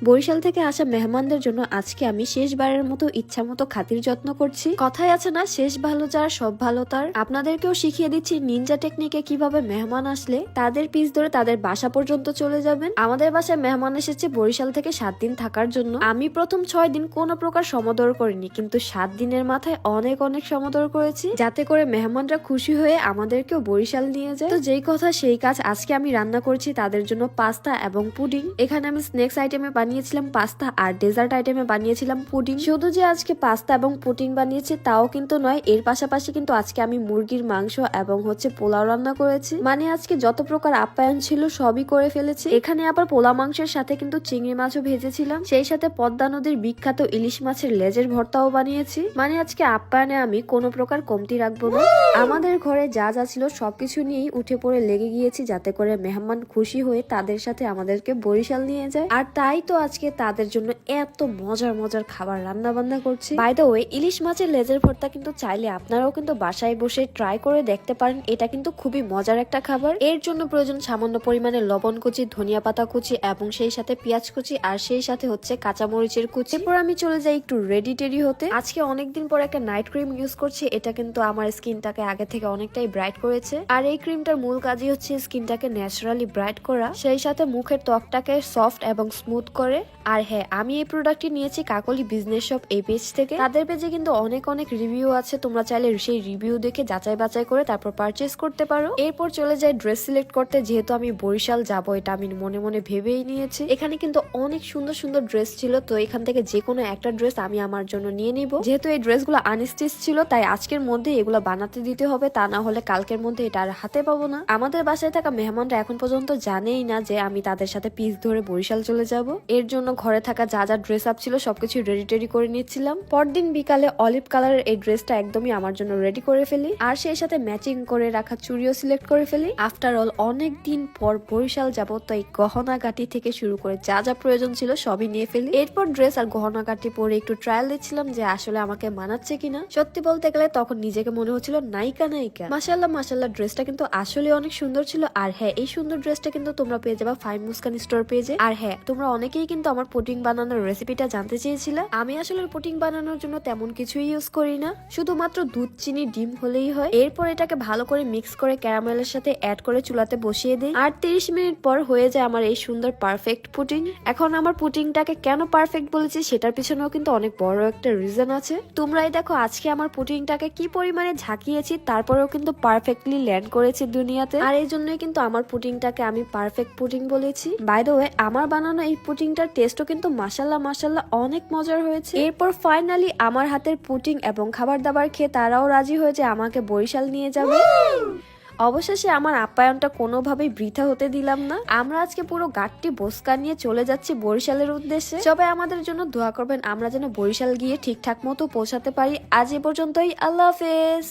বরিশাল থেকে আসা মেহমানদের জন্য আজকে আমি শেষবারের মতো ইচ্ছা মতো খাতির যত্ন করছি। কথায় আছে না, শেষ ভালো যার সব ভালো তার। আপনাদেরকেও শিখিয়ে দিচ্ছি নিনজা টেকনিকে কিভাবে মেহমান আসলে তাদের পিস ধরে তাদের বাসা পর্যন্ত চলে যাবেন। আমাদের বাসায় মেহমান এসেছে বরিশাল থেকে 7 দিন থাকার জন্য। আমি প্রথম 6 দিন কোনো প্রকার সমদর করিনি, কিন্তু 7 দিনের মাথায় অনেক অনেক সমদর করেছি, যাতে করে মেহমানরা খুশি হয়ে আমাদেরকেও বরিশাল নিয়ে যায়। তো যেই কথা সেই কাজ, আজকে আমি রান্না করছি তাদের জন্য পাস্তা এবং পুডিং। এখানে আমি স্ন্যাক্স আইটেমে বানিয়েছিলাম পাস্তা আর ডেজার্ট আইটেমে বানিয়েছিলাম পুডিং। শুধু যে আজকে পাস্তা এবং পুডিং বানিয়েছি তাও কিন্তু নয়, এর পাশাপাশি কিন্তু আজকে আমি মুরগির মাংস এবং পোলাও রান্না করেছি। মানে আজকে যত প্রকার আপ্যায়ন ছিল সবই করে ফেলেছি। এখানে আবার পোলা মাংসের সাথে কিন্তু চিংড়ি মাছও ভেজেছিলাম, সেই সাথে পদ্মা নদীর বিখ্যাত ইলিশ মাছের লেজের ভর্তাও বানিয়েছি। মানে আজকে আপ্যায়নে আমি কোনো প্রকার কমতি রাখবো না। আমাদের ঘরে যা যা ছিল সবকিছু নিয়েই উঠে পড়ে লেগে গিয়েছি, যাতে করে মেহমান খুশি হয়ে তাদের সাথে আমাদেরকে বরিশাল নিয়ে যায়। আর তাই তো আজকে তাদের জন্য এত মজার মজার খাবার রান্না বান্না করছি। বাই দ্য ওয়ে, ইলিশ মাছের লেজের ভর্তা কিন্তু চাইলে আপনারাও কিন্তু বাসায় বসে ট্রাই করে দেখতে পারেন। এটা কিন্তু খুবই মজার একটা খাবার। এর জন্য প্রয়োজন সামান্য পরিমাণে লবণ কুচি, ধনিয়া পাতা কুচি এবং সেই সাথে পেঁয়াজ কুচি, আর সেই সাথে কাঁচা মরিচের কুচি। এরপর আমি চলে যাই একটু রেডি টেডি হতে। আজকে অনেকদিন পর একটা নাইট ক্রিম ইউজ করছি। এটা কিন্তু আমার স্কিনটাকে আগে থেকে অনেকটাই ব্রাইট করেছে। আর এই ক্রিমটার মূল কাজই হচ্ছে স্কিনটাকে ন্যাচারালি ব্রাইট করা, সেই সাথে মুখের ত্বকটাকে সফট এবং স্মুথ করে। আর হ্যাঁ, আমি এই প্রোডাক্টটি নিয়েছি কাকলি বিজনেস শপ এই পেজ থেকে। তাদের পেজে কিন্তু অনেক অনেক রিভিউ আছে, তোমরা চাইলে সেই রিভিউ দেখে যাচাই বাছাই করে তারপর পারচেজ করতে পারো। এরপর চলে যাই ড্রেস সিলেক্ট করতে। যেহেতু আমি বরিশাল যাব, এটা আমি মনে মনে ভেবেই নিয়েছি। এখানে কিন্তু অনেক সুন্দর সুন্দর ড্রেস ছিল, তো এখান থেকে যে কোনো একটা ড্রেস আমি আমার জন্য নিয়ে নিব। যেহেতু এই ড্রেসগুলো আনস্টিচ ছিল, তাই আজকের মধ্যে এগুলো বানাতে দিতে হবে, তা না হলে কালকের মধ্যে এটা আর হাতে পাবো না। আমাদের বাসায় থাকা মেহমানরা এখন পর্যন্ত জানেই না যে আমি তাদের সাথে পিস ধরে বরিশাল চলে যাব। এর জন্য ঘরে থাকা যা যা ড্রেস আপ ছিল সবকিছু রেডি টেডি করে নিচ্ছিলাম। পরদিন বিকালে অলিভ কালারের এই ড্রেসটা একদমই আমার জন্য রেডি করে ফেলি, আর সেই সাথে ম্যাচিং করে রাখা চুড়িও সিলেক্ট করে ফেলি। আফটার অল অনেক দিন পর বরিশাল যাব, তাই গহনা গাটি থেকে শুরু করে যা যা প্রয়োজন ছিল সবই নিয়ে ফেলি। এরপর ড্রেস আর গহনা গাটি পরে একটু ট্রায়াল দিচ্ছিলাম যে আসলে আমাকে মানাচ্ছে কিনা। সত্যি বলতে গেলে তখন নিজেকে মনে হচ্ছিল নায়িকা নায়িকা। মাশাআল্লাহ মাশাআল্লাহ, ড্রেসটা কিন্তু আসলে অনেক সুন্দর ছিল। আর হ্যাঁ, এই সুন্দর ড্রেসটা কিন্তু তোমরা পেয়ে যাবা ফাইভ মুস্কান স্টোর পেজে। আর হ্যাঁ, তোমরা অনেকেই কিন্তু আমার পুডিং বানানোর রেসিপিটা জানতে চেয়েছিলে। আমি আসলে পুডিং বানানোর জন্য তেমন কিছুই ইউজ করি না, শুধুমাত্র দুধ, চিনি, ডিম হলেই হয়। এরপর এটাকে ভালো করে মিক্স করে ক্যারামেলের সাথে অ্যাড করে চুলাতে বসিয়ে দিই। আর 30 মিনিট পর হয়ে যায় আমার এই সুন্দর পারফেক্ট পুডিং। এখন আমার পুডিংটাকে কেন পারফেক্ট বলেছি সেটার পিছনেও কিন্তু অনেক বড় একটা রিজন আছে। তোমরাই দেখো আজকে আমার পুডিংটাকে কি পরিমাণে ঝাঁকিয়েছি, তারপরেও কিন্তু পারফেক্টলি ল্যান্ড করেছি দুনিয়াতে। আর এই জন্যই কিন্তু আমার পুডিংটাকে আমি পারফেক্ট পুডিং বলেছি। বাই দ্য ওয়ে, আমার বানানো এই পুডিংটার টেস্টও কিন্তু মাশাআল্লাহ মাশাআল্লাহ অনেক মজার হয়েছে। এরপর ফাইনালি আমার হাতের পুডিং এবং খাবার দাবার খেয়ে তারাও রাজি হয়েছে আমাকে বরিশাল নিয়ে যাবে। অবশেষে আমার আপ্যায়নটা কোনোভাবেই বৃথা হতে দিলাম না। আমরা আজকে পুরো গাড়িটি বসকা নিয়ে চলে যাচ্ছি বরিশালের উদ্দেশ্যে। সবাই আমাদের জন্য দোয়া করবেন, আমরা যেন বরিশাল গিয়ে ঠিকঠাক মতো পৌঁছাতে পারি। আজ এ পর্যন্তই, আল্লাহ হাফেজ।